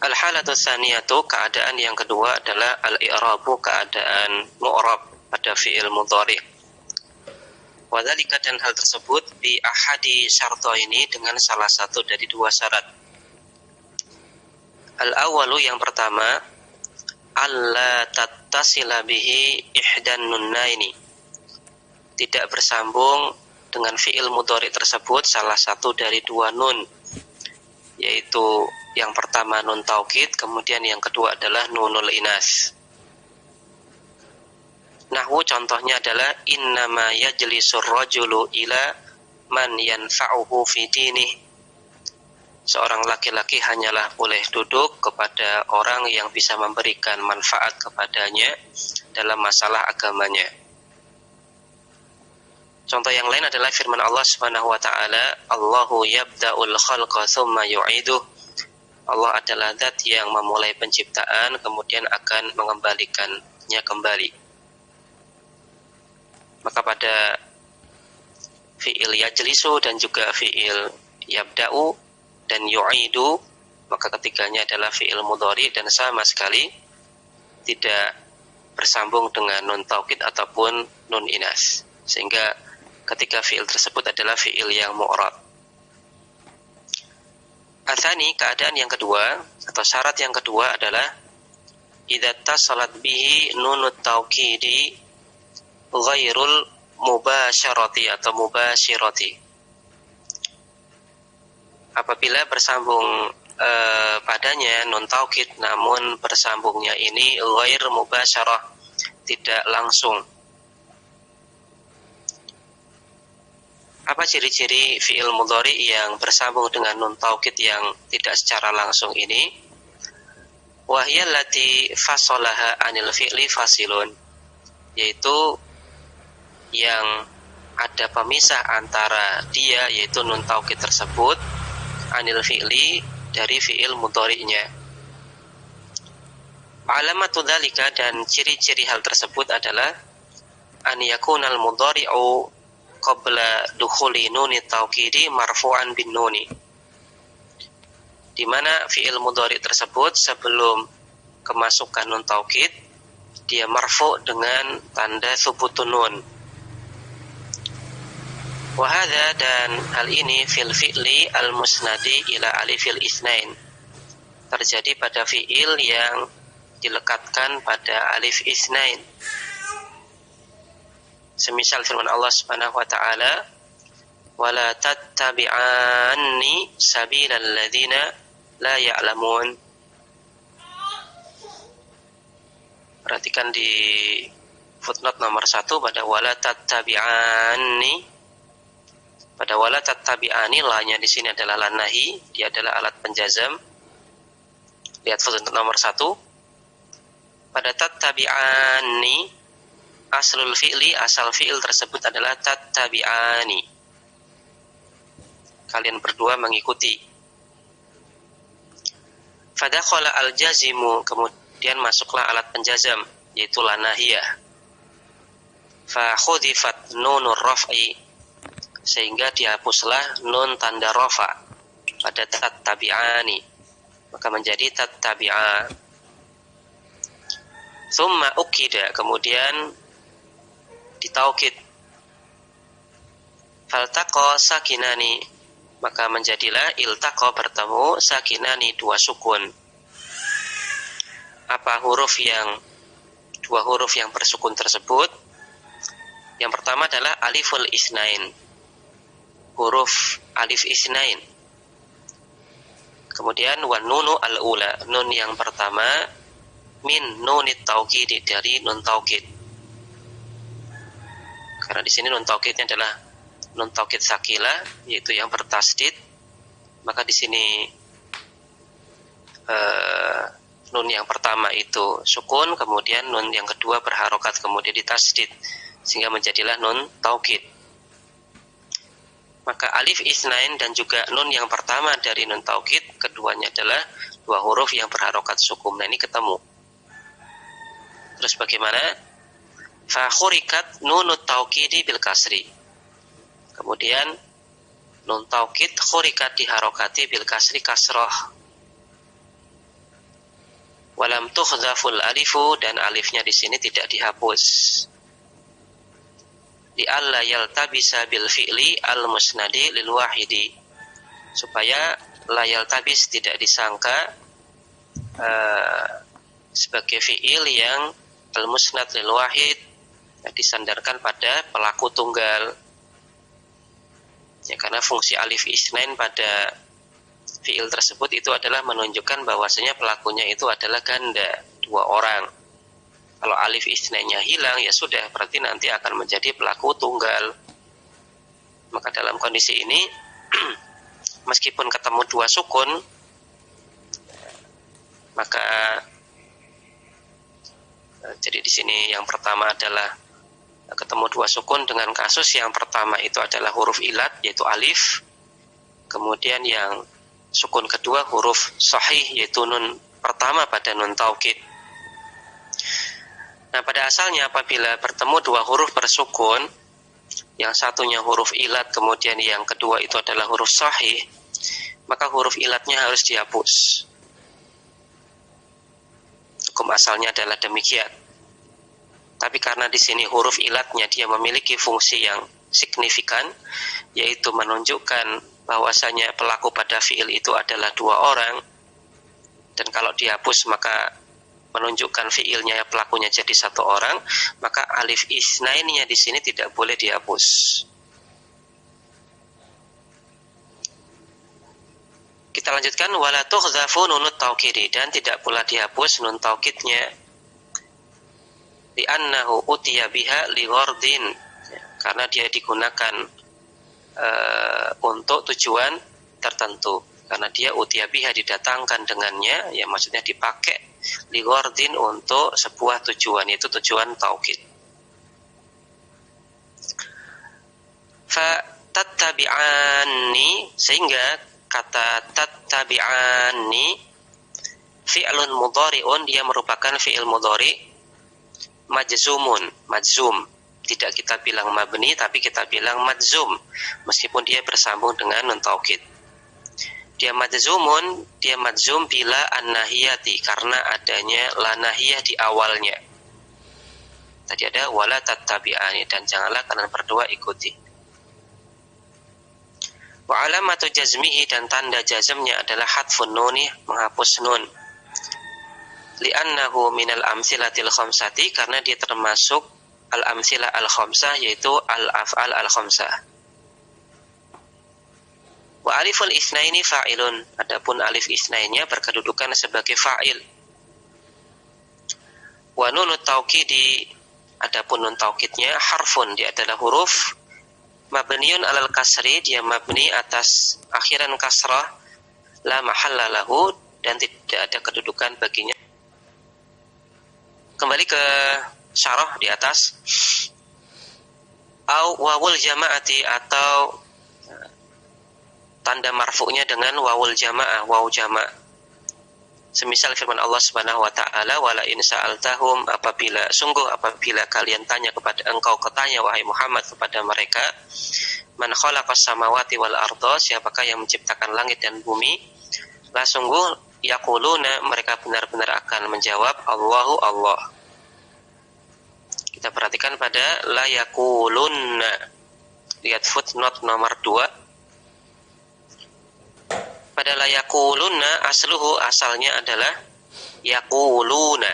Al-halatu tsaniyatu, keadaan yang kedua adalah al-i'rabu, keadaan mu'rab pada fi'il mudhari'. Wadzalika, dan hal tersebut bi ahadi syartaini, dengan salah satu dari dua syarat. Al-awwalu, yang pertama, alla tattasila bihi ihdan nunnaini, tidak bersambung dengan fi'il mudhari' tersebut salah satu dari dua nun, yaitu yang pertama nun taukid, kemudian yang kedua adalah nunul inas. Nahwu, contohnya adalah innama yajlisur rajulu ila man yanfa'uhu fi dinih, seorang laki-laki hanyalah boleh duduk kepada orang yang bisa memberikan manfaat kepadanya dalam masalah agamanya. Contoh yang lain adalah firman Allah Subhanahu wa taala, Allahu yabda'ul khalqa tsumma yu'iduh. Allah adalah zat yang memulai penciptaan kemudian akan mengembalikannya kembali. Maka pada fi'il yajlisu dan juga fi'il yabda'u dan yu'idu, maka ketiganya adalah fi'il mudhari dan sama sekali tidak bersambung dengan nun taukid ataupun nun inas, sehingga ketika fi'il tersebut adalah fi'il yang mu'rab. Atsani, keadaan yang kedua atau syarat yang kedua adalah idza tasalat bihi nunut taukidi ghairul mubasyarati atau mubasyirati, apabila bersambung padanya nun taukid namun bersambungnya ini ghair mubasyarah, tidak langsung. Apa ciri-ciri fi'il mudhari yang bersambung dengan nun taukid yang tidak secara langsung ini? Wahiyal lati fasolaha anil fi'li fasilun, yaitu yang ada pemisah antara dia, yaitu nun taukid tersebut, anil fi'li, dari fi'il mudhari'nya. Alamatu dzalika, dan ciri-ciri hal tersebut adalah an yakunal mudhari'u qabla dukhuli nuni taukidi marfu'an bin nuni, di mana fi'il mudhari' tersebut sebelum kemasukan nun taukid dia marfu' dengan tanda thubutun nun. Wahada, dan hal ini fil fi'li al-musnadi ila alifil itsnain, terjadi pada fi'il yang dilekatkan pada alif itsnain. Semisal firman Allah Subhanahu wa taala, wala tattabi'anni sabilal ladzina la ya'lamun. Perhatikan di footnote nomor 1 pada wala tattabi'anni. Pada wala tattabi'ani, la-nya di sini adalah la nahi, dia adalah alat penjazam. Lihat footnote nomor 1. Pada tattabi'ani, aslul fi'li, asal fi'il tersebut adalah tattabi'ani, kalian berdua mengikuti. Fadakhala al-jazimu, kemudian masuklah alat penjazam, yaitu la nahiyah. Fa khudifat nunur raf'i, sehingga dihapuslah nun tanda rafa pada tattabi'ani, maka menjadi tattabi'a. Tsumma ukida, kemudian ditaukid. Faltaqa sakinani, maka menjadilah iltaqa, bertemu, sakinani, dua sukun. Apa dua huruf yang bersukun tersebut? Yang pertama adalah aliful isnain, huruf alif isnain. Kemudian wan nunu al-ula, nun yang pertama, min nunit taukid, dari nun taukid. Karena di sini nun taukidnya adalah nun taukid sakilah, yaitu yang bertasdid, maka di sini nun yang pertama itu sukun, kemudian nun yang kedua berharokat kemudian ditasdid, sehingga menjadilah nun taukid. Maka alif isnain dan juga nun yang pertama dari nun taukid, keduanya adalah dua huruf yang berharokat sukun. Nah, ini ketemu. Terus bagaimana? Fa khurikat nunut taukidi bil kasri. Kemudian nun taukid khurikat diharokati bil kasri kasroh. Walam tuhdhaful alifu, dan alifnya di sini tidak dihapus. Li alla yaltabisa bil fi'li al musnadi lil wahidi, supaya la yaltabis tidak disangka sebagai fi'il yang al musnad lil wahid, disandarkan pada pelaku tunggal. Ya, karena fungsi alif isnain pada fi'il tersebut itu adalah menunjukkan bahwasanya pelakunya itu adalah ganda, dua orang. Kalau alif isnainnya hilang, ya sudah, berarti nanti akan menjadi pelaku tunggal. Maka dalam kondisi ini meskipun ketemu dua sukun, maka jadi di sini yang pertama adalah ketemu dua sukun dengan kasus yang pertama itu adalah huruf ilat, yaitu alif. Kemudian yang sukun kedua huruf sahih, yaitu nun pertama pada nun taukid. Nah, pada asalnya apabila bertemu dua huruf bersukun, yang satunya huruf ilat, kemudian yang kedua itu adalah huruf sahih, maka huruf ilatnya harus dihapus. Hukum asalnya adalah demikian. Tapi karena di sini huruf ilatnya dia memiliki fungsi yang signifikan, yaitu menunjukkan bahwasanya pelaku pada fiil itu adalah dua orang, dan kalau dihapus maka menunjukkan fiilnya pelakunya jadi satu orang, maka alif isnainnya di sini tidak boleh dihapus. Kita lanjutkan, wala tuhdhafu nunut taukidi, dan tidak pula dihapus nun taukidnya, li annahu utiya biha li ghardin, karena dia digunakan untuk tujuan tertentu, karena dia utiya biha didatangkan dengannya, ya maksudnya dipakai li ghardin untuk sebuah tujuan, yaitu tujuan taukid. Fa tattabi'ani, sehingga kata tattabi'ani fi'lun mudhari'un, dia merupakan fi'il mudhari majzumun, majzum. Tidak kita bilang mabni, tapi kita bilang majzum, meskipun dia bersambung dengan nun taukid. Dia majzumun, dia majzum bila an-nahiyati, karena adanya la nahiyah di awalnya. Tadi ada wala tattabi'ani, dan janganlah kalian berdua ikuti. Wa alamatu jazmihi, dan tanda jazmnya adalah hadfun nuni, menghapus nun. Li'annahu minal amsilatil khamsati, karena dia termasuk al-amsilah al-khamsah, yaitu al-af'al al-khamsah. Wa aliful isnaini fa'ilun, adapun alif isnainnya berkedudukan sebagai fa'il. Wa nunut taukidi, adapun nun taukidnya harfun, dia adalah huruf mabniun alal kasri, dia mabni atas akhiran kasrah, la mahalla lahu, dan tidak ada kedudukan baginya. Kembali ke syarah di atas. Au wawul jama'ati, atau tanda marfu'nya dengan wawul jama'ah, waw jama'. Semisal firman Allah Subhanahu wa taala, wala in sa'altahum, apabila kalian tanya kepada engkau, ketanya wahai Muhammad kepada mereka, man khalaqas samawati wal arda, siapakah yang menciptakan langit dan bumi, la sungguh yaquluna, mereka benar-benar akan menjawab Allahu Allah. Kita perhatikan pada la yaqulunna, lihat footnote nomor 2. Pada la yaqulunna, asluhu, asalnya adalah yaquluna.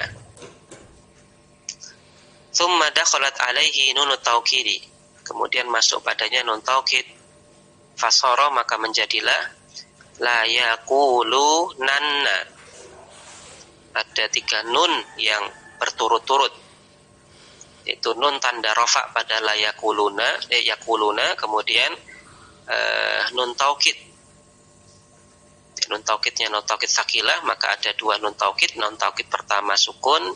Thumma dakhalat alaihi nunut taukidi, kemudian masuk padanya nun taukid. Fasara, maka menjadilah la yaqulunanna. Ada 3 nun yang berturut-turut, yaitu nun tanda rafa pada la yaquluna, yaquluna, kemudian nun taukid. Nun taukidnya nun taukid sakilah, maka ada 2 nun taukid. Nun taukid pertama sukun,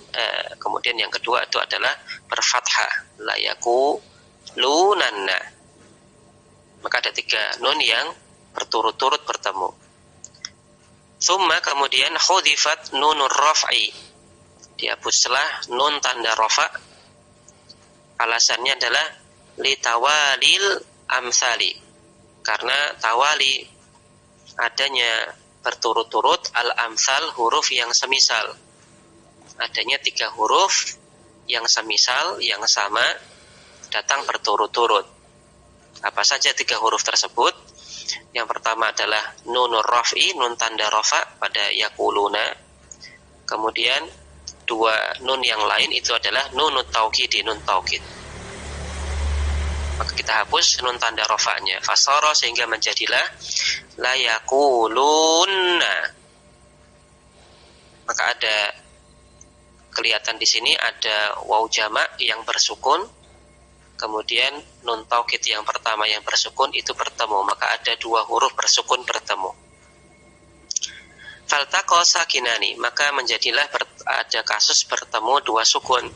kemudian yang kedua itu adalah berfathah, la yaqulunanna. Maka ada 3 nun yang berturut-turut bertemu. Tsumma, kemudian khudifat nunur raf'i, dihapuslah nun tanda rafa. Alasannya adalah litawalil amsali, karena tawali adanya berturut-turut al-amsal, huruf yang semisal. adanya 3 huruf yang semisal, yang sama, datang berturut-turut. Apa saja 3 huruf tersebut? Yang pertama adalah nunur raf'i, nun tanda rafa pada yakuluna. Kemudian 2 nun yang lain itu adalah nunut taukid, nun taukid. Maka kita hapus nun tanda rafa'nya, fasara, sehingga menjadilah la yakuluna. Maka ada kelihatan di sini ada waw jamak yang bersukun, kemudian nun taukid yang pertama yang bersukun itu bertemu, maka ada 2 huruf bersukun bertemu. Faltaqa sakinani, maka menjadilah ada kasus bertemu 2 sukun,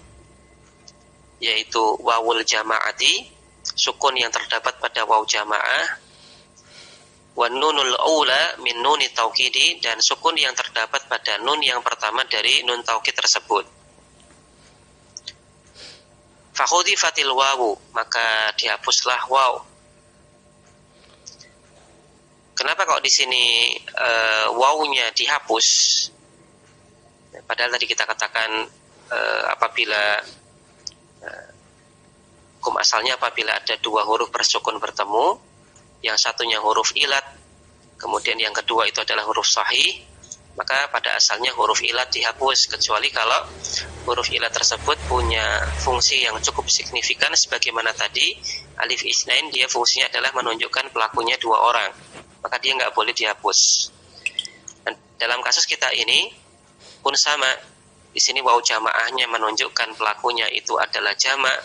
yaitu wawul jama'ati, sukun yang terdapat pada waw jamaah, wa nunul aula min nuni taukidi, dan sukun yang terdapat pada nun yang pertama dari nun taukid tersebut. Fakhudifatil wawu, maka dihapuslah waw. Kenapa kok di sini wawunya dihapus? Padahal tadi kita katakan apabila hukum asalnya apabila ada 2 huruf bersukun bertemu, yang satunya huruf ilat, kemudian yang kedua itu adalah huruf sahih, maka pada asalnya huruf ilat dihapus, kecuali kalau huruf ilat tersebut punya fungsi yang cukup signifikan, sebagaimana tadi alif isnain, dia fungsinya adalah menunjukkan pelakunya 2 orang, maka dia nggak boleh dihapus. Dan dalam kasus kita ini pun sama, di sini waw jamaahnya menunjukkan pelakunya itu adalah jamak,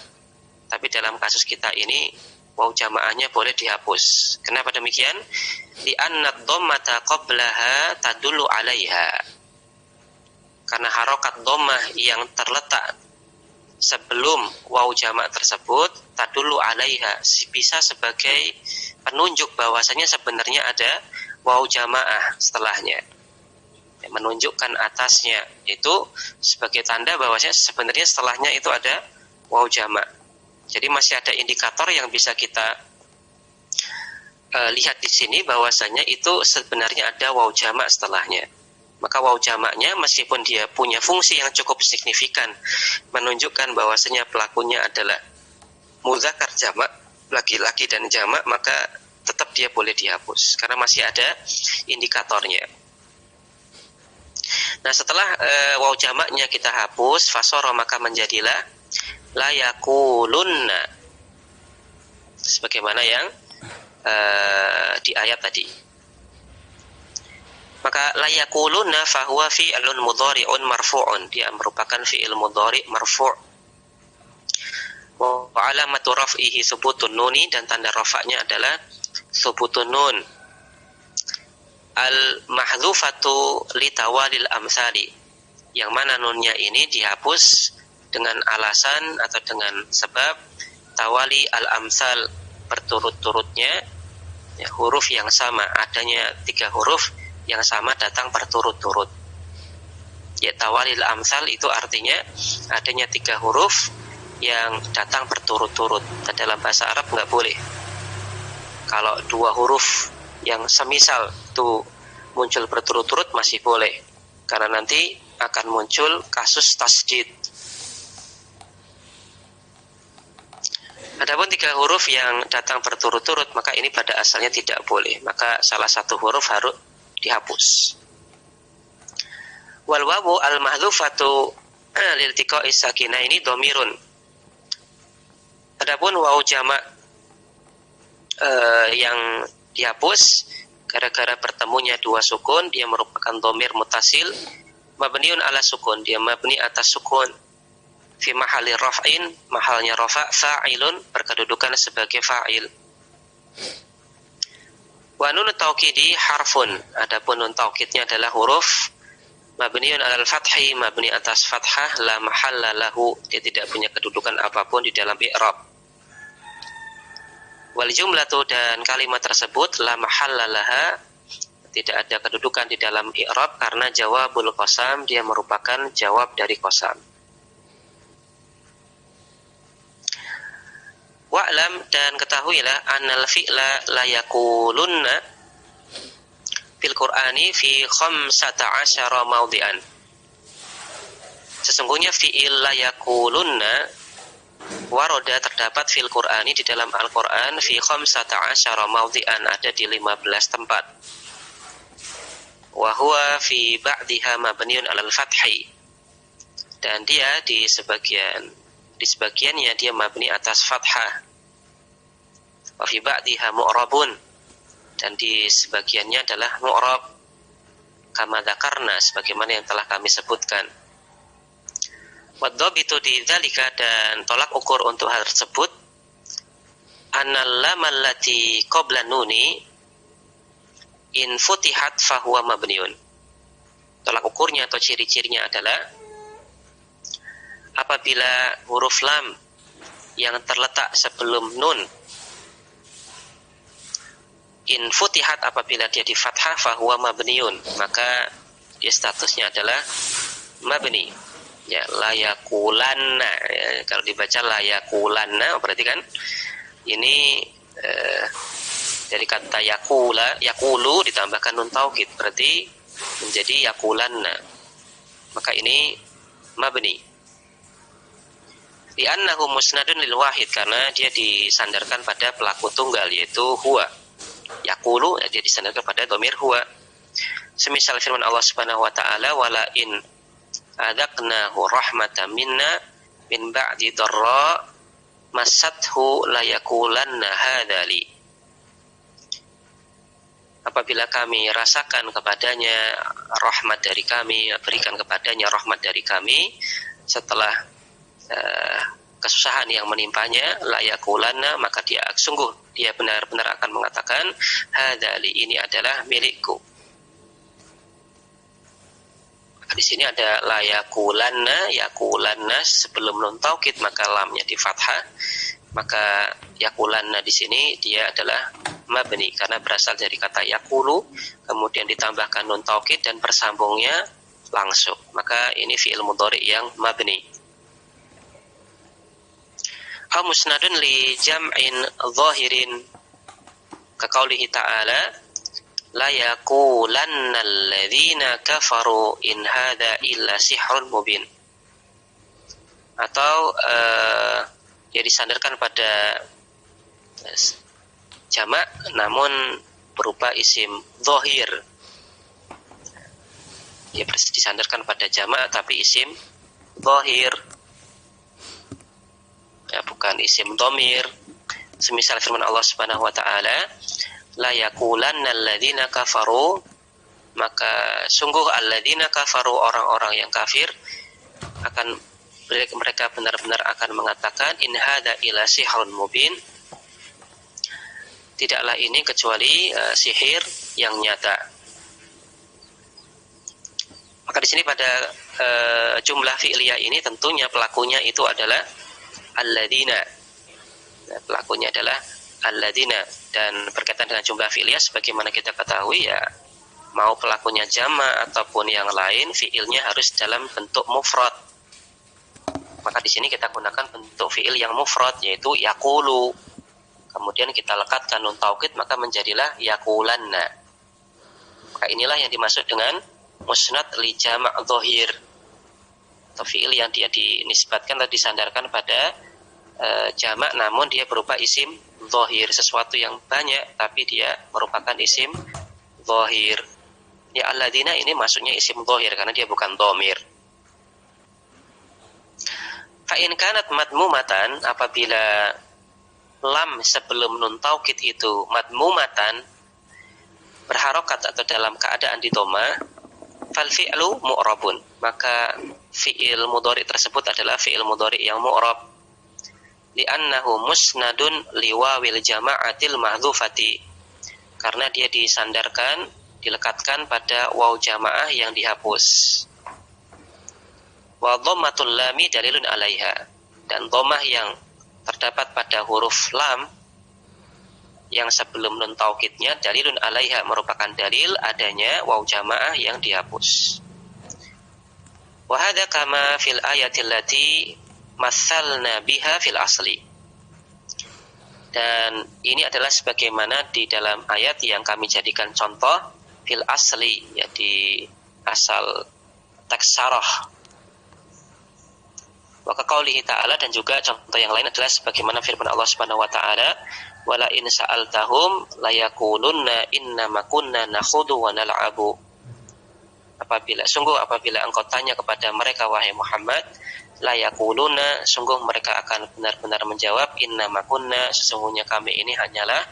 tapi dalam kasus kita ini waw jamaahnya boleh dihapus. Kenapa demikian? Li'anna dhammata qablaha tadullu 'alaiha. Karena harokat dhammah yang terletak sebelum waw jamak tersebut tadullu 'alaiha, bisa sebagai penunjuk bahwasanya sebenarnya ada waw jamaah setelahnya, menunjukkan atasnya, itu sebagai tanda bahwasanya sebenarnya setelahnya itu ada waw jamak. Jadi masih ada indikator yang bisa kita lihat di sini bahwasanya itu sebenarnya ada waw jamak setelahnya. Maka waw jamaknya meskipun dia punya fungsi yang cukup signifikan menunjukkan bahwasanya pelakunya adalah muzakkar jamak, laki-laki dan jamak, maka tetap dia boleh dihapus karena masih ada indikatornya. Nah, setelah waw jamaknya kita hapus, fasara, maka menjadilah la yakulunna, sebagaimana yang di ayat tadi. Maka la yakulunna fahuwa fi'lun mudhari'un marfu'un, dia merupakan fi'il mudhari' marfu'. Wa alamatu raf'ihi thubutun nuni, dan tanda rafa'nya adalah thubutun nun. Al mahdhufatu litawalil amsali, yang mana nunnya ini dihapus dengan alasan atau dengan sebab tawali al-amsal, berturut-turutnya ya, huruf yang sama, adanya 3 huruf yang sama datang berturut-turut. Ya, tawali al-amsal itu artinya adanya 3 huruf yang datang berturut-turut. Dalam bahasa Arab nggak boleh kalau 2 huruf yang semisal itu muncul berturut-turut masih boleh, karena nanti akan muncul kasus tasdid. Adapun 3 huruf yang datang berturut-turut, maka ini pada asalnya tidak boleh, maka salah satu huruf harus dihapus. Wal wawu al mahdhufatu liltiqa'i sakinah ini dhamirun. Adapun wawu jamak yang dihapus gara-gara bertemunya 2 sukun, dia merupakan dhamir mutasil mabniun ala sukun, dia mabni atas sukun. Fi mahalli raf'in, mahalnya rafa', fa'ilun, berkedudukan sebagai fa'il. Wa nun taukidi harfun, adapun nun taukidnya adalah huruf mabniun alal fathi, mabni atas fathah, la mahalla lahu, dia tidak punya kedudukan apapun di dalam i'rab. Wal jumlatu, dan kalimat tersebut la mahalla laha, tidak ada kedudukan di dalam i'rab karena jawabul qasam, dia merupakan jawab dari qasam. Wa'lam, dan ketahuilah annal fi'la la yakulunna fil Qur'ani fi 15 mawdi'an. Sesungguhnya fi'il la yakulunna waroda terdapat fil Qur'ani di dalam Al-Qur'an fi khamsata asyara mawdi'an, ada di 15 tempat. Wa huwa fi ba'diha mabniun 'alal fathi. Dan dia di sebagiannya dia mabni atas fathah. Wa fi ba'diha mu'rabun, dan di sebagiannya adalah mu'rab kama dzakarna, sebagaimana yang telah kami sebutkan. Wadhabitu di dzalika, dan tolak ukur untuk hal tersebut, annal lam allati qabla nuni in futihat fahuwa mabniun. Tolak ukurnya atau ciri-cirinya adalah apabila huruf lam yang terletak sebelum nun in futihat, apabila dia di fathah, fahuwa mabniun, maka dia statusnya adalah mabni. Ya, layakulanna, ya, kalau dibaca layakulanna berarti kan ini dari kata yakulu ditambahkan nun taukid, berarti menjadi yakulanna, maka ini mabni. Li'annahu musnadun lil wahid, karena dia disandarkan pada pelaku tunggal, yaitu huwa. Yakulu, dia disandarkan pada dhamir huwa. Semisal firman Allah Subhanahu wa taala, wala in adaqnahu rahmatan minna min ba'di dharra massathu la yaqulanna hadzali. Apabila kami rasakan kepadanya rahmat dari kami, berikan kepadanya rahmat dari kami setelah kesusahan yang menimpanya, la yaqulanna, maka dia sungguh dia benar-benar akan mengatakan hadzali, ini adalah milikku. Di sini ada la yaqulanna, yaqulanna sebelum nun taukid maka lamnya di fathah, maka yaqulanna di sini dia adalah mabni karena berasal dari kata yaqulu, kemudian ditambahkan nun taukid dan bersambungnya langsung, maka ini fi'il mudhari yang mabni. Aw musnadun li jam'in dhahirin ka qaulihi ta'ala la yaqulanna alladzina kafaru in hadza illa sihrun mubin, atau dia disandarkan pada jamak namun berupa isim dhahir, dia disandarkan pada jamak tapi isim dhahir, ya, bukan isim dhamir. Semisal firman Allah Subhanahu wa taala, la yaqulanna alladzina kafaru, maka sungguh alladzina kafaru, orang-orang yang kafir, akan mereka benar-benar akan mengatakan in hadza illa sihrun mubin, tidaklah ini kecuali sihir yang nyata. Maka di sini pada jumlah fi'liyah ini tentunya pelakunya itu adalah alladzina, pelakunya adalah alladzina, dan berkaitan dengan jumlah fi'liyah sebagaimana kita ketahui, ya, mau pelakunya jama' ataupun yang lain, fi'ilnya harus dalam bentuk mufrad. Maka di sini kita gunakan bentuk fi'il yang mufrad, yaitu yaqulu, kemudian kita lekatkan nun taukid, maka menjadilah yaqulanna. Maka inilah yang dimaksud dengan musnad li jama' dhahir, atau fi'il yang dia dinisbatkan atau disandarkan pada jamak namun dia berupa isim dhahir, sesuatu yang banyak tapi dia merupakan isim dhahir. Ya, alladzina ini maksudnya isim dhahir karena dia bukan dhamir. Fa in kanat madmumatan, apabila lam sebelum nun taukid itu madmumatan, berharokat atau dalam keadaan di dhamma, fal fi'lu mu'rabun, maka fi'il mudhari tersebut adalah fi'il mudhari yang mu'rab, li'annahu musnadun liwawil jama'atil mahdhufati, karena dia disandarkan, dilekatkan pada waw jamaah yang dihapus. Wa dhammatul lami dalilun 'alaiha, dan dhammah yang terdapat pada huruf lam yang sebelum nun taukidnya dalilun 'alaiha, merupakan dalil adanya waw jamaah yang dihapus. Wa hadza kama fil ayatil lati mathalna biha fil asli, dan ini adalah sebagaimana di dalam ayat yang kami jadikan contoh fil asli, ya, di asal teks sarah. Wa qaulihi ta'ala, dan juga contoh yang lain adalah sebagaimana firman Allah Subhanahu wa taala, wala in sa'altahum layaqulunna innama kunna nakhudu wa nal'abu. Apabila engkau tanya kepada mereka wahai Muhammad, layaquluna, sungguh mereka akan benar-benar menjawab, innama kunna, sesungguhnya kami ini hanyalah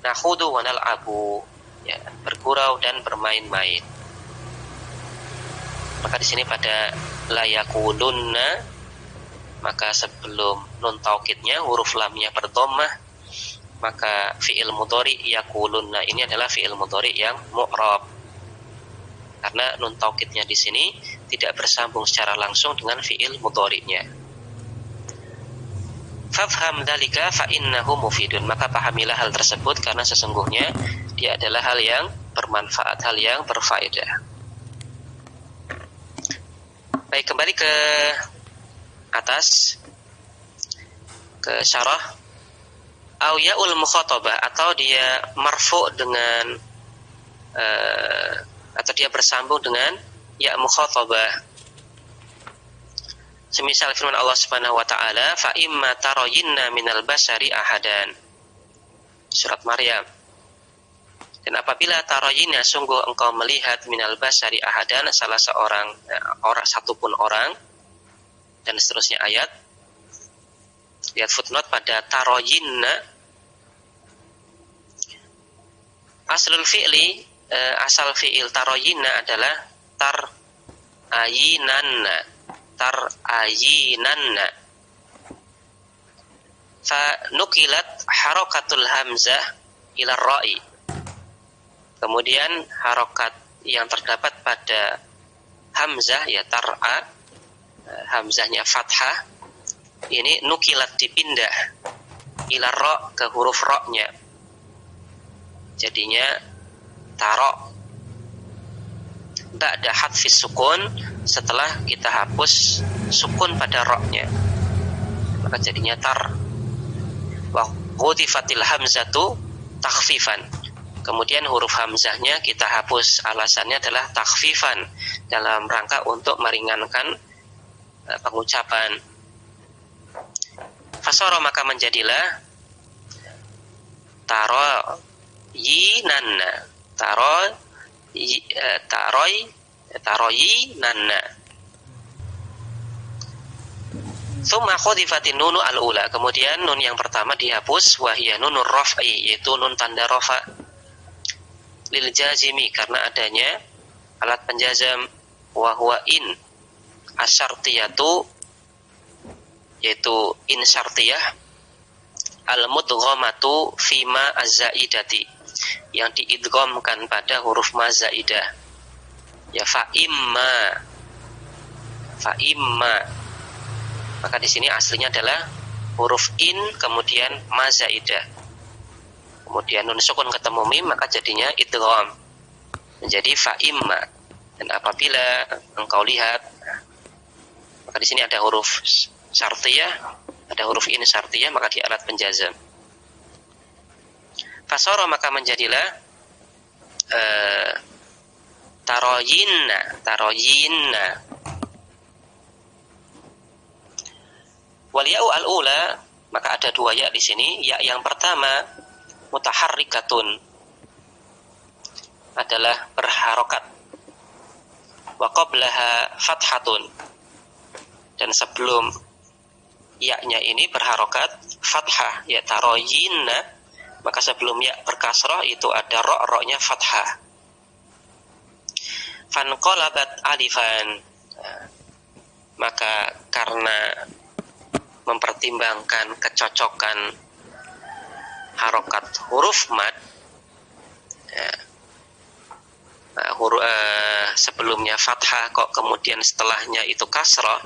nakhudu wa nal'abu, ya, bergurau dan bermain-main. Maka di sini pada layaqulunna, maka sebelum nun taukidnya huruf lamnya berdhammah, maka fi'il mudhari yaqulunna ini adalah fi'il mudhari yang mu'rab. Karena nun taukidnya di sini tidak bersambung secara langsung dengan fi'il mudhari'nya. Fafham dzalika fa innahu mufidun, maka pahamilah hal tersebut karena sesungguhnya dia adalah hal yang bermanfaat, hal yang berfaedah. Baik, kembali ke atas, ke syarah. Au ya'ul mukhatabah, atau dia marfu dengan atau dia bersambung dengan ya mukhatabah. Semisal firman Allah Subhanahu wa taala, fa imma tarayinna minal basari ahadan, surat Maryam. Dan apabila tarayinna, sungguh engkau melihat minal basari ahadan, salah seorang orang, satupun orang, dan seterusnya ayat. Lihat footnote pada tarayinna. Aslul fi'li, asal fi'il tarayinna adalah tarayinanna. Fa nukilat harakatul hamzah ila ra'i. Kemudian harokat yang terdapat pada hamzah, ya tar'a, hamzahnya fathah, ini nukilat, dipindah ila ra, ke huruf ra-nya, jadinya taro. Ba'da hadfis sukun, setelah kita hapus sukun pada ra-nya, maka jadinya tar. Wa hudifatil hamzatu takhfifan, kemudian huruf hamzahnya kita hapus, alasannya adalah takhfifan, dalam rangka untuk meringankan pengucapan. Fasara, maka menjadilah taroyinanna. Tsumma khudifatin nunu al-ula, kemudian nun yang pertama dihapus, wahia nunur raf'i, yaitu nun tanda rafa, lil jazimi, karena adanya alat penjazam, wa huwa in asyartiyatu, yaitu in syartiyah, al mudghamatu fima az-zaidati, yang diidghamkan pada huruf ma zaidah, ya fa imma. Maka di sini aslinya adalah huruf in kemudian ma zaidah, kemudian nun sukun ketemu mim, maka jadinya idgham menjadi fa imma. Dan apabila engkau lihat, maka di sini ada huruf syartiyah, ada huruf in syartiyah, maka di alat penjazam. Fasara, maka menjadilah taroyinna. Wal ya'u al-ula, maka ada dua ya di sini. Ya yang pertama mutaharrikatun, adalah berharokat. Wa qablaha fathatun, dan sebelum ya-nya ini berharokat fathah, ya taroyinna, maka sebelum ya berkasrah itu ada ro'-nya fathah. Fanqalabat alifan, maka karena mempertimbangkan kecocokan harokat huruf mad, sebelumnya fathah kok kemudian setelahnya itu kasrah,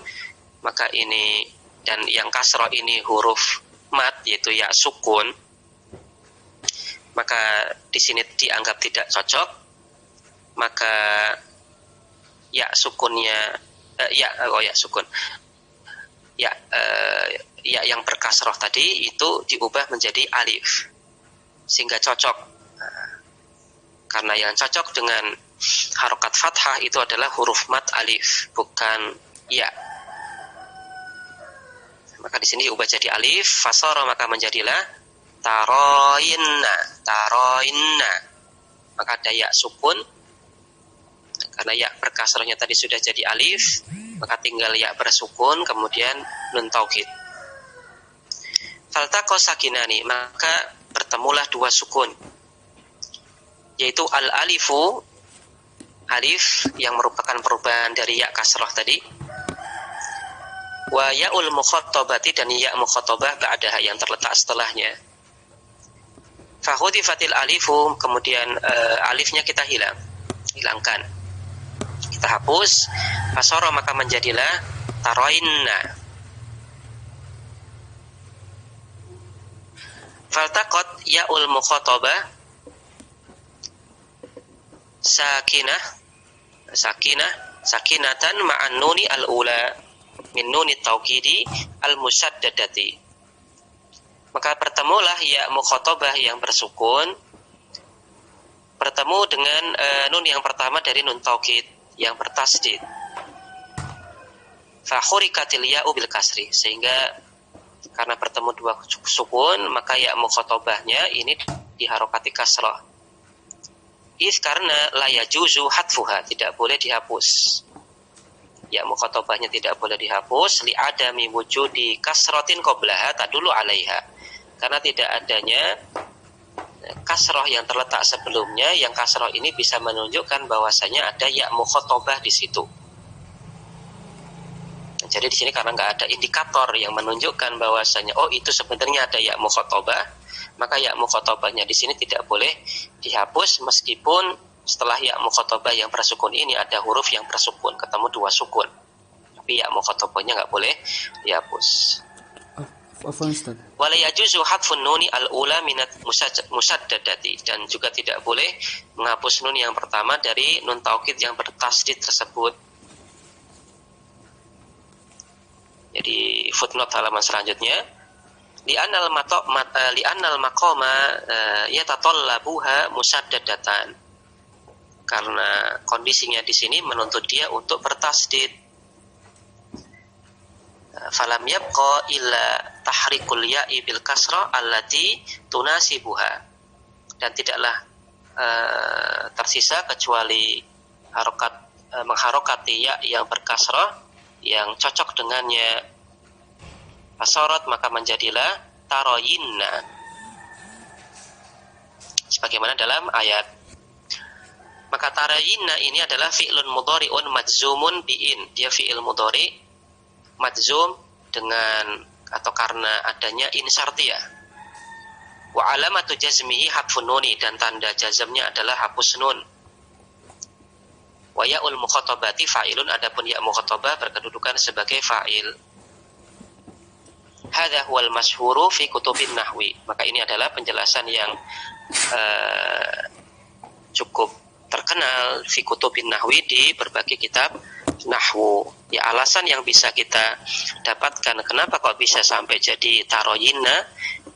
maka ini, dan yang kasrah ini huruf mad, yaitu ya sukun, maka di sini dianggap tidak cocok. Maka ya sukunnya ya yang berkasrah tadi itu diubah menjadi alif sehingga cocok. Karena yang cocok dengan harokat fathah itu adalah huruf mad alif, bukan ya. maka di sini diubah jadi alif. Fasara, maka menjadilah taroinna, taroinna. Maka ada ya sukun, karena ya berkasrahnya tadi sudah jadi alif, maka tinggal ya bersukun, kemudian nun taukid. Faltaqo sakinani, maka bertemulah dua sukun, yaitu al-alifu, alif yang merupakan perubahan dari ya kasrah tadi, wa ya'ul mukhatabati, dan ya mukhatabah ba'daha yang terletak setelahnya. Fahudifatil alifu, kemudian alifnya kita hilangkan, kita hapus. Fasara, maka menjadilah taroinna. Faltaqat ya'ul mukhatabah sakinatan ma'an nuni al-ula min nuni taukidi al-musaddadati. Maka bertemulah ya mukhatabah yang bersukun bertemu dengan nun yang pertama dari nun taukid yang bertasdid. Fa khurikatil ya'u bil kasri, sehingga karena bertemu dua sukun maka ya mukhatabahnya ini diharokati kasrah. Karena la yajuzu hatfuha, tidak boleh dihapus. Ya mukhatabahnya tidak boleh dihapus li adami wujudi kasratin qablaha tadulu 'alaiha. Karena tidak adanya kasrah yang terletak sebelumnya, yang kasrah ini bisa menunjukkan bahwasanya ada ya mukhatabah di situ. Jadi di sini karena nggak ada indikator yang menunjukkan bahwasanya oh itu sebenarnya ada ya mukhatabah, maka ya mukhatabahnya di sini tidak boleh dihapus, meskipun setelah ya mukhatabah yang bersukun ini ada huruf yang bersukun, ketemu dua sukun, tapi ya mukhatabahnya nggak boleh dihapus. Wala yajuzu hadfun nuni al-ula minat musaddadati, dan juga tidak boleh menghapus nun yang pertama dari nun taukid yang bertasdid tersebut. Jadi footnote halaman selanjutnya, li'annal maqama yatatallabuha musaddadatan, karena kondisinya di sini menuntut dia untuk bertasdid. Falam yabqa illa tahrikul ya'i bil kasrah allati tunasibuha, dan tidaklah tersisa kecuali mengharokati ya yang berkasrah yang cocok dengannya. Fasarat, maka menjadilah taroyinna, sebagaimana dalam ayat. Maka taroyinna ini adalah fi'lun mudhari'un majzumun bi'in, dia fi'il mudhari majzum dengan atau karena adanya in syartiyah. Wa alamatu jazmihi hadfun nuni, dan tanda jazmnya adalah hapus nun. Wa ya'ul mukhatabati fa'ilun, adapun ya mukhatabah berkedudukan sebagai fa'il. Hadza huwal masyhuru fi kutubin nahwi, maka ini adalah penjelasan yang cukup terkenal fi kutubin nahwi, di berbagai kitab nahwu. Ya, alasan yang bisa kita dapatkan kenapa kok bisa sampai jadi taroyinna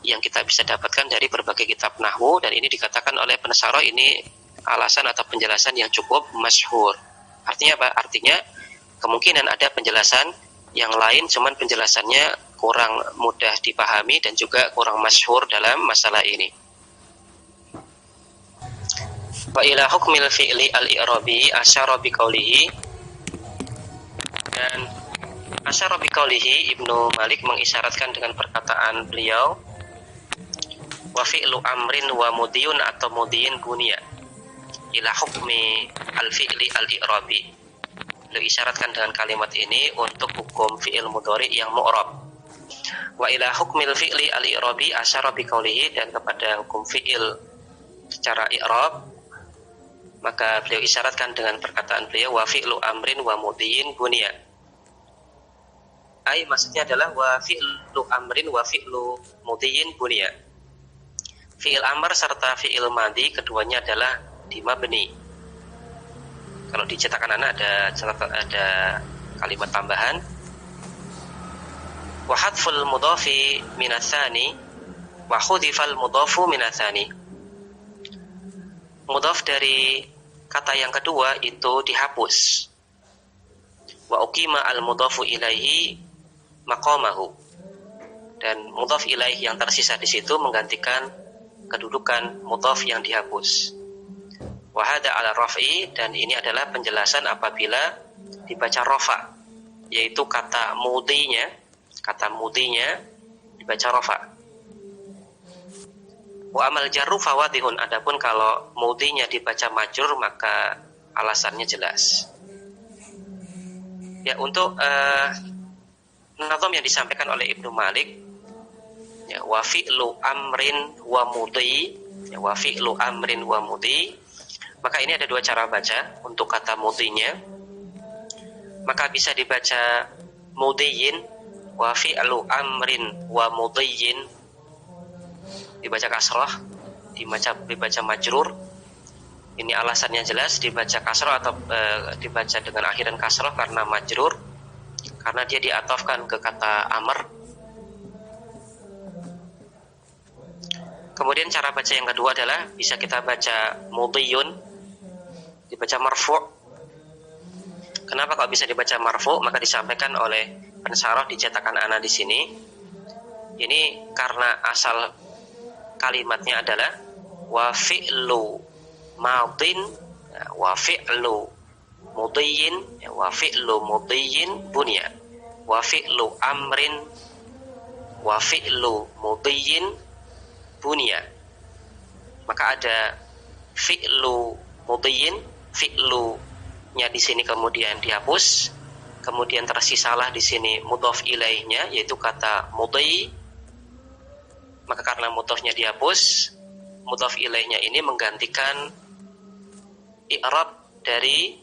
yang kita bisa dapatkan dari berbagai kitab nahwu, dan ini dikatakan oleh Penasaro ini alasan atau penjelasan yang cukup masyhur. Artinya apa? Artinya kemungkinan ada penjelasan yang lain, cuman penjelasannya kurang mudah dipahami dan juga kurang masyhur dalam masalah ini. Wa ila hukmil fi'li al-i'rabi asyara biqaulihi, dan asyara biqaulihi Ibnu Malik mengisyaratkan dengan perkataan beliau, wa fi'lu amrin wa mudiyun atau mudiyin bunya ila hukmi al-fi'li al-i'rabi. Beliau isyaratkan dengan kalimat ini untuk hukum fi'il mudhari yang mu'rab. Wa ila hukmil fi'li al-i'rabi asyara biqaulihi, dan kepada hukum fi'il secara i'rab maka beliau isyaratkan dengan perkataan beliau wa fi'lu amrin wa mudiyin bunya. Maksudnya adalah wa fi'lu amrin wa fi'lu mudiyin bunya. Fi'il amr serta fi'il madhi keduanya adalah di mabni. Kalau di cetakan anak ada kalimat tambahan, wa hadful mudhafi minatsani wa hudifal mudhafu minatsani. Mudhaf dari kata yang kedua itu dihapus. Wa uqima al mudhafu ilaihi maqamahu, dan mudhaf ilaih yang tersisa di situ menggantikan kedudukan mudhaf yang dihapus. Wa hadza ala raf'i, dan ini adalah penjelasan apabila dibaca rafa, yaitu kata mudinya dibaca rafa. Wa amal jarru fawadihun, adapun kalau mudinya dibaca majrur maka alasannya jelas. Ya, untuk nazam yang disampaikan oleh Ibnu Malik, ya, wa fi'lu amrin wa mudhi, ya, wa fi'lu amrin wa mudhi, maka ini ada dua cara baca untuk kata mudhinya. Maka bisa dibaca mudhiyin, wa fi'lu amrin wa mudhiyin, dibaca kasrah, dibaca majrur. Ini alasannya jelas, dibaca kasrah atau dibaca dengan akhiran kasrah karena majrur, karena dia diatofkan ke kata amr. Kemudian cara baca yang kedua adalah bisa kita baca mudhiyun, dibaca marfu'. Kenapa kok bisa dibaca marfu'? Maka disampaikan oleh pensarah di cetakan ana di sini. Ini karena asal kalimatnya adalah wa fi'lu madin wa fi'lu mudhiyin, wa fi'lu mudhiyin bunya, wa fi'lu amrin wa fi'lu mudhiyin bunya. Maka ada fi'lu mudhiyin, fi'lunya di sini kemudian dihapus, kemudian tersisalah di sini mudhaf ilaihnya yaitu kata mudhi. Maka karena mudhafnya dihapus, mudhaf ilaihnya ini menggantikan i'rab dari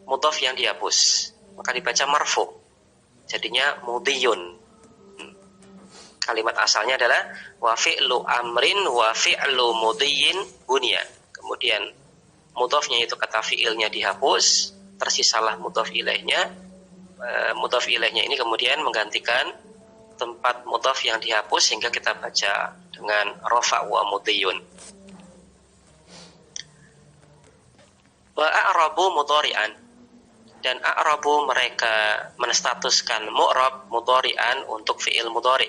mudhaf yang dihapus, maka dibaca marfu, jadinya mudhiyun. Kalimat asalnya adalah wa fi'lu amrin wa fi'lu mudhiyin bunya. Kemudian mudhafnya itu kata fi'ilnya dihapus, tersisalah mudhaf ilaihnya. Mudhaf ilaihnya ini kemudian menggantikan tempat mudhaf yang dihapus sehingga kita baca dengan rafa wa mudhiyun. Wa a'rabu mudhari'an, dan a'rabu mereka menstatuskan mu'rab mudhari'an untuk fi'il mudhari'.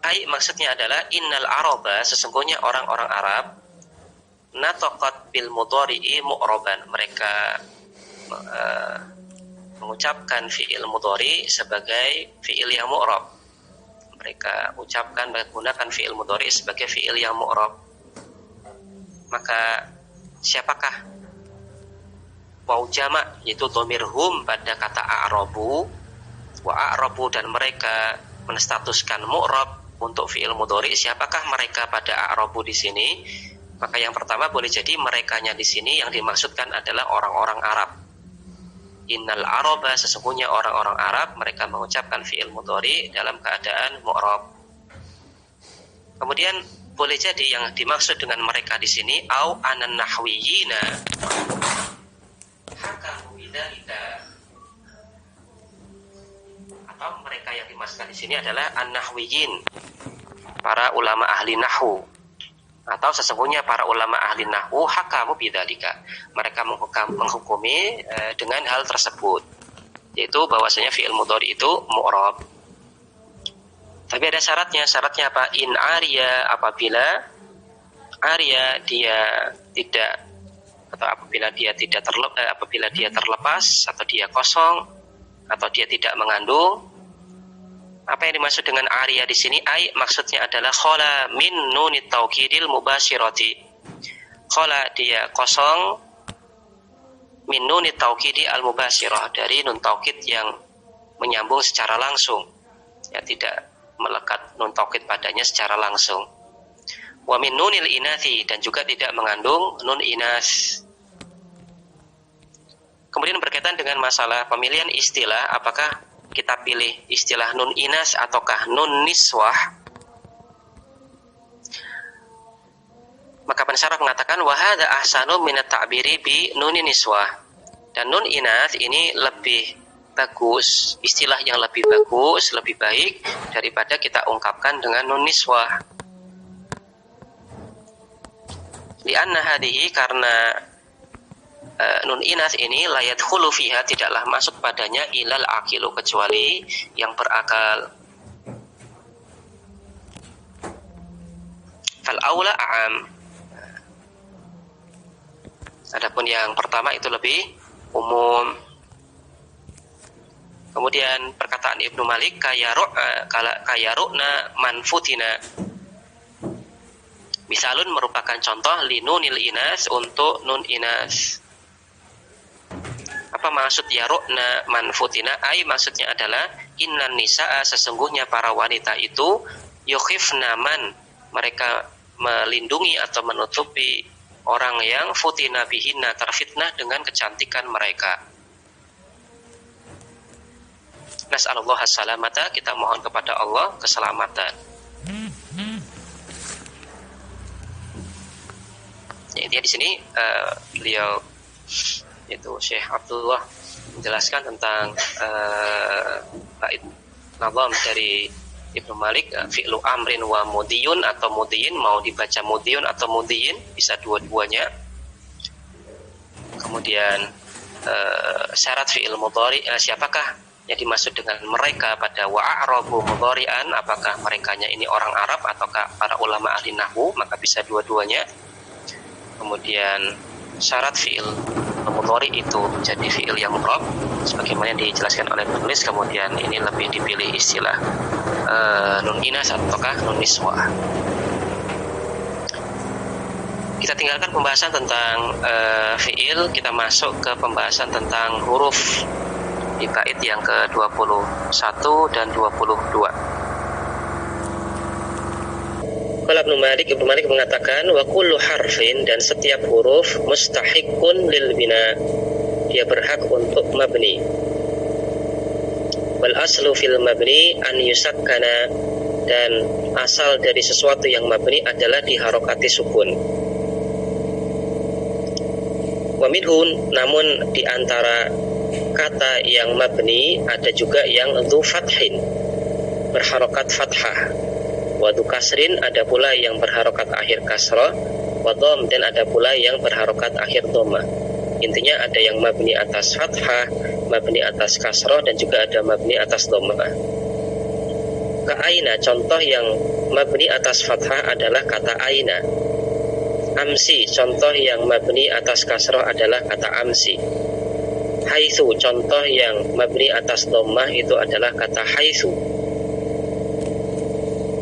Ai maksudnya adalah innal araba, sesungguhnya orang-orang Arab, nataqat bil mudhari'i mu'raban, mereka mengucapkan fi'il mudhari sebagai fi'il yang mu'rab. Mereka ucapkan menggunakan fi'il mudhari sebagai fi'il yang mu'rab. Maka siapakah waw jama', yaitu dhamir hum pada kata a'rabu, wa a'rabu, dan mereka menstatuskan mu'rab untuk fi'il mudhari. Siapakah mereka pada a'rabu di sini? Maka yang pertama boleh jadi merekanya di sini yang dimaksudkan adalah orang-orang Arab. Innal araba, sesungguhnya orang-orang Arab, mereka mengucapkan fi'il mudhari dalam keadaan mu'rab. Kemudian boleh jadi yang dimaksud dengan mereka di sini au anan nahwiyina hakamu bidzalika, atau mereka yang dimaksudkan di sini adalah an-nahwiyin, para ulama ahli nahwu, atau sesungguhnya para ulama ahli nahwu hakamu bidzalika, mereka menghukumi dengan hal tersebut, yaitu bahwasanya fi'il mudhari itu mu'rab. Tapi ada syaratnya apa? In arya, apabila arya dia tidak, atau apabila dia terlepas, atau dia kosong, atau dia tidak mengandung. Apa yang dimaksud dengan arya di sini? Ai maksudnya adalah khala min nunit taukidil mubashirati. Khala dia kosong min nunit taukidi al mubashirah, dari nun taukid yang menyambung secara langsung, ya, tidak melekat nun taukid padanya secara langsung. Wa min nunil inathi, dan juga tidak mengandung nun inas. Kemudian berkaitan dengan masalah pemilihan istilah, apakah kita pilih istilah nun inas ataukah nun niswah? Maka pensyarah mengatakan wa hadza ahsanu min at-ta'biri bi nunin niswah. Dan nun inas ini lebih bagus, istilah yang lebih bagus, lebih baik daripada kita ungkapkan dengan nun niswah. Li'anna hadhihi, karena nun inas ini layat khulu fiha, tidaklah masuk padanya ilal aqilu, kecuali yang berakal. Fal aula a'am. Adapun yang pertama itu lebih umum. Kemudian perkataan Ibnu Malik kayarukna manfutina. Misalun merupakan contoh linunil inas untuk nun inas. Apa maksud yarukna manfutina? Maksudnya adalah innan nisa'a, sesungguhnya para wanita itu yukhifna man, mereka melindungi atau menutupi orang yang futina bihinna, terfitnah dengan kecantikan mereka. Nas'alullah as-salamata, kita mohon kepada Allah keselamatan. Intinya di sini beliau itu Syekh Abdullah menjelaskan tentang bait nazam dari Ibnu Malik, fi'lu amrin wa mudiyun atau mudiyin, mau dibaca mudiyun atau mudiyin, bisa dua-duanya. Kemudian syarat fi'il mudhari, siapakah yang dimaksud dengan mereka pada wa'arabu mudhari'an, apakah merekanya ini orang Arab ataukah para ulama ahli nahwu, maka bisa dua-duanya. Kemudian syarat fi'il mudhari itu menjadi fi'il yang mu'rab sebagaimana dijelaskan oleh penulis. Kemudian ini lebih dipilih istilah nun inas ataukah nun niswah. Kita tinggalkan pembahasan tentang fi'il, kita masuk ke pembahasan tentang huruf di bait yang ke-21 dan 22. Qala Ibnu Malik mengatakan wa kullu harfin, dan setiap huruf mustahiqun lil bina, dia berhak untuk mabni. Wal aslu fil mabni an yusakkana, dan asal dari sesuatu yang mabni adalah diharokati sukun. Wa minhun, namun di antara kata yang mabni ada juga yang dzu fathin, berharokat fathah. Wa dzu kasrin, ada pula yang berharokat akhir kasrah. Wa dham, dan ada pula yang berharokat akhir dhammah. Intinya ada yang mabni atas fathah, mabni atas kasrah, dan juga ada mabni atas dhammah. Ka aina, contoh yang mabni atas fathah adalah kata aina. Amsi, contoh yang mabni atas kasrah adalah kata amsi. Haitsu, contoh yang mabni atas dhammah itu adalah kata haitsu.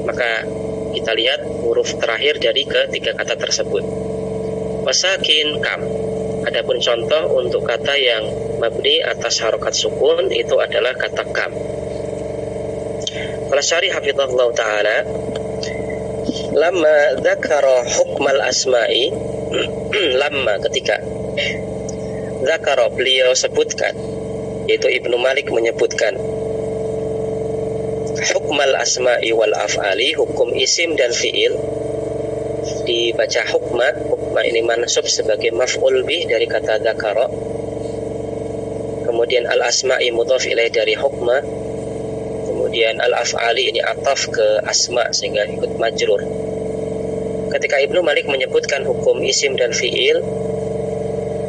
Maka kita lihat huruf terakhir dari ketiga kata tersebut. Wasakin kam. Adapun contoh untuk kata yang mabni atas harokat sukun itu adalah kata kam. Qala Syarih hafizahullah ta'ala, lamma dzakara hukmal asma'i, lamma ketika dzakara beliau sebutkan, yaitu Ibnu Malik menyebutkan hukmal asma'i wal af'ali, hukum isim dan fi'il, dibaca hukma. Hukma ini mansub sebagai maf'ul bih dari kata dzakara. Kemudian al asma'i mudhaf ilaih dari hukma. Kemudian al af'ali ini ataf ke asma sehingga ikut majrur. Ketika Ibnu Malik menyebutkan hukum isim dan fi'il,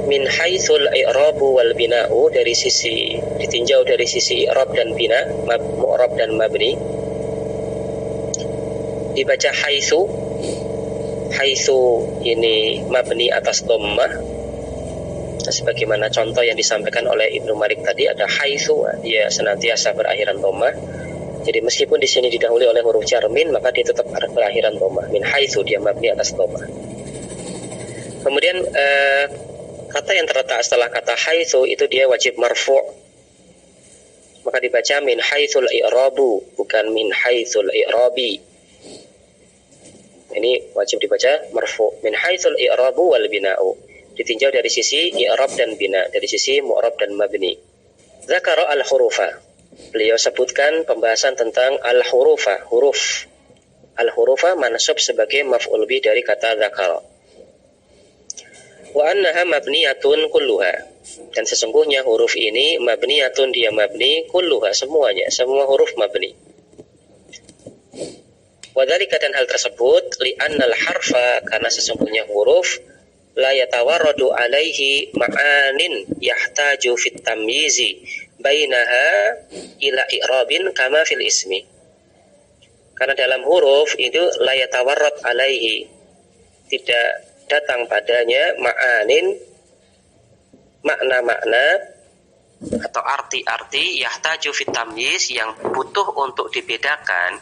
min haitsul i'rabu wal bina'u, dari sisi ditinjau dari sisi i'rab dan bina, mu'rab dan mabni, dibaca haitsu. Haitsu ini mabni atas dhammah, sebagaimana contoh yang disampaikan oleh Ibnu Malik tadi, ada haitsu, dia senantiasa berakhiran dhammah. Jadi meskipun di sini didahului oleh huruf jar min, maka dia tetap berakhiran dhammah. Min haitsu, dia mabni atas dhammah. Kemudian kata yang terletak setelah kata haitsu itu dia wajib marfu', maka dibaca min haitsul i'rabu, bukan min haitsul i'rabi. Ini wajib dibaca marfu', min haitsul i'rabu wal bina'u, ditinjau dari sisi i'rab dan bina, dari sisi mu'rab dan mabni. Dzakara al hurufa, beliau sebutkan pembahasan tentang al hurufa, huruf. Al hurufa mansub sebagai maf'ul bih dari kata dzakara. Wa annaha mabniyatun kulluha, dan sesungguhnya huruf ini mabniyatun, dia mabni, kulluha, semuanya, semua huruf mabni. Wa dzalika, dan hal tersebut, li annal harfa, karena sesungguhnya huruf la yatawarradu alaihi ma'anin yahtaju fit tamyizi bainaha ila i'rabin kama fil ismi. Karena dalam huruf itu la yatawarrad alaihi, tidak datang padanya ma'anin, makna-makna atau arti-arti yahtaju fit tamyiz, yang butuh untuk dibedakan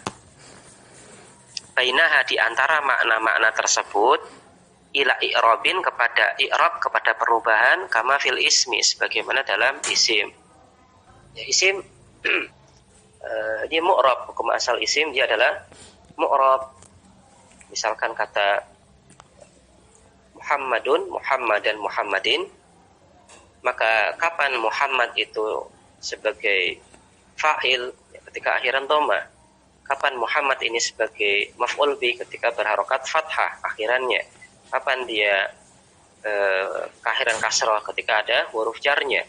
bainaha, di antara makna-makna tersebut, ila i'rabin, kepada i'rab, kepada perubahan, kama fil ismi, sebagaimana dalam isim. Ya, isim dia mu'rab, hukum asal isim dia adalah mu'rab. Misalkan kata Muhammadun, Muhammadan, Muhammadin, maka kapan Muhammad itu sebagai fa'il ketika akhiran dhamma, kapan Muhammad ini sebagai maf'ul bi ketika berharokat fathah akhirannya, kapan dia keakhiran kasrah ketika ada huruf jarnya.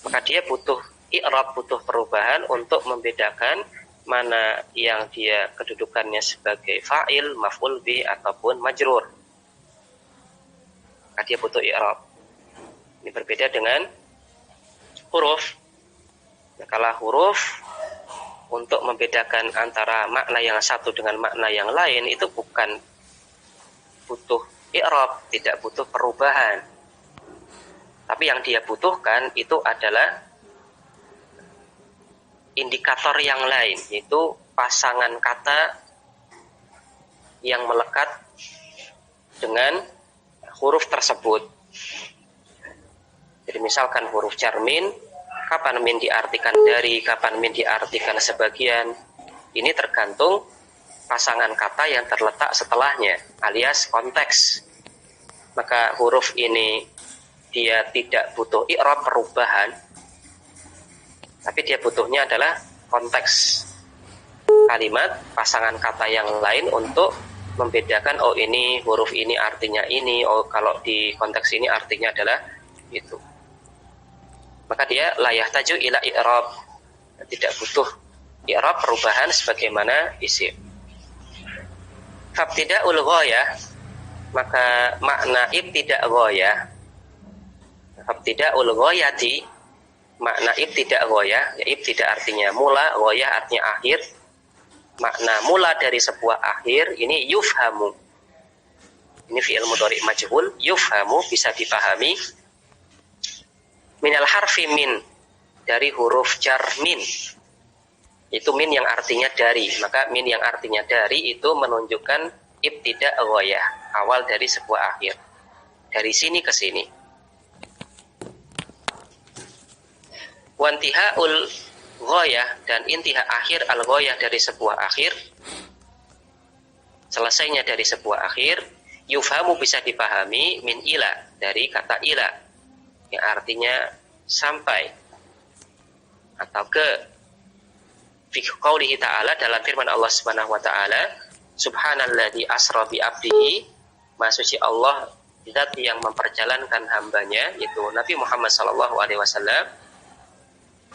Maka dia butuh i'rab, butuh perubahan untuk membedakan mana yang dia kedudukannya sebagai fa'il, maf'ul bi ataupun majrur. Maka dia butuh i'rab. Ini berbeda dengan huruf. Nah, kalau huruf untuk membedakan antara makna yang satu dengan makna yang lain itu bukan butuh i'rab, tidak butuh perubahan. Tapi yang dia butuhkan itu adalah indikator yang lain, yaitu pasangan kata yang melekat dengan huruf tersebut. Jadi misalkan huruf jar min, kapan min diartikan dari, kapan min diartikan sebagian, ini tergantung pasangan kata yang terletak setelahnya, alias konteks. Maka huruf ini dia tidak butuh i'rab, perubahan, tapi dia butuhnya adalah konteks kalimat, pasangan kata yang lain untuk membedakan, oh ini huruf ini artinya ini, oh kalau di konteks ini artinya adalah itu. Maka dia la yahtaju ila i'rab, tidak butuh i'rab, perubahan sebagaimana isim. Fabtida'ul ghayah, maka makna ibtida' ghayah, fabtida'ul ghayati, makna ibtida' ghayah, ya ibtida' artinya mula, ghayah artinya akhir. Makna mula dari sebuah akhir ini yufhamu. Ini fi'il mudhari' majhul, yufhamu bisa dipahami. Minal harfi min, dari huruf jar min, itu min yang artinya dari. Maka min yang artinya dari itu menunjukkan ibtida' ghayah, awal dari sebuah akhir, dari sini ke sini. Wantihaul ghayah, dan intiha akhir al ghayah, dari sebuah akhir, selesainya dari sebuah akhir. Yufhamu bisa dipahami min ila, dari kata ila, yang artinya sampai atau ke. Fi qaulihi ta'ala, dalam firman Allah Subhanahu wa taala, subhanalladzi asra bi 'abdihi, maha suci Allah zat yang memperjalankan hambanya, yaitu Nabi Muhammad sallallahu alaihi wasallam.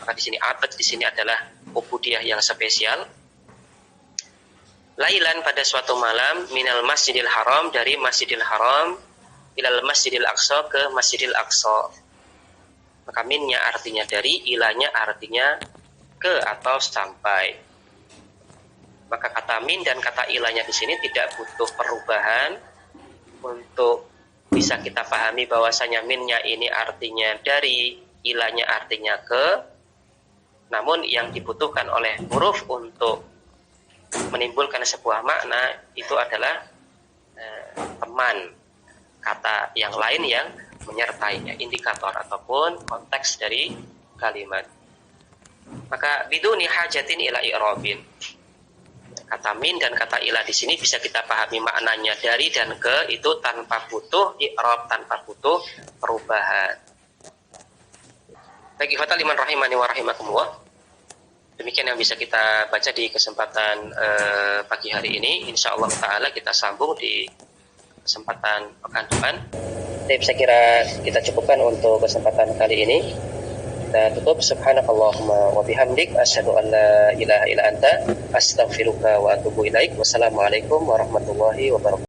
Maka di sini abad di sini adalah ubudiyah yang spesial. Lailan, pada suatu malam, minal masjidil haram, dari masjidil haram, ilal masjidil aqsa, ke masjidil aqsa. Maka minnya artinya dari, ilanya artinya ke atau sampai. Maka kata min dan kata ilanya di sini tidak butuh perubahan untuk bisa kita pahami bahwasanya minnya ini artinya dari, ilanya artinya ke. Namun yang dibutuhkan oleh huruf untuk menimbulkan sebuah makna itu adalah teman kata yang lain yang menyertainya, indikator ataupun konteks dari kalimat. Maka biduni hajatin ila i'rabin, kata min dan kata ilah di sini bisa kita pahami maknanya dari dan ke, itu tanpa butuh i'rab, tanpa butuh perubahan. Bagi fatal liman rahimani wa rahimakumullah, demikian yang bisa kita baca di kesempatan pagi hari ini. Insyaallah ta'ala kita sambung di kesempatan pekan depan. Jadi saya kira kita cukupkan untuk kesempatan kali ini. Kita tutup. Subhanakallahumma wa bihamdik, asyhadu an la ilaha illa anta, astaghfiruka wa atubu ilaik. Wassalamualaikum warahmatullahi wabarakatuh.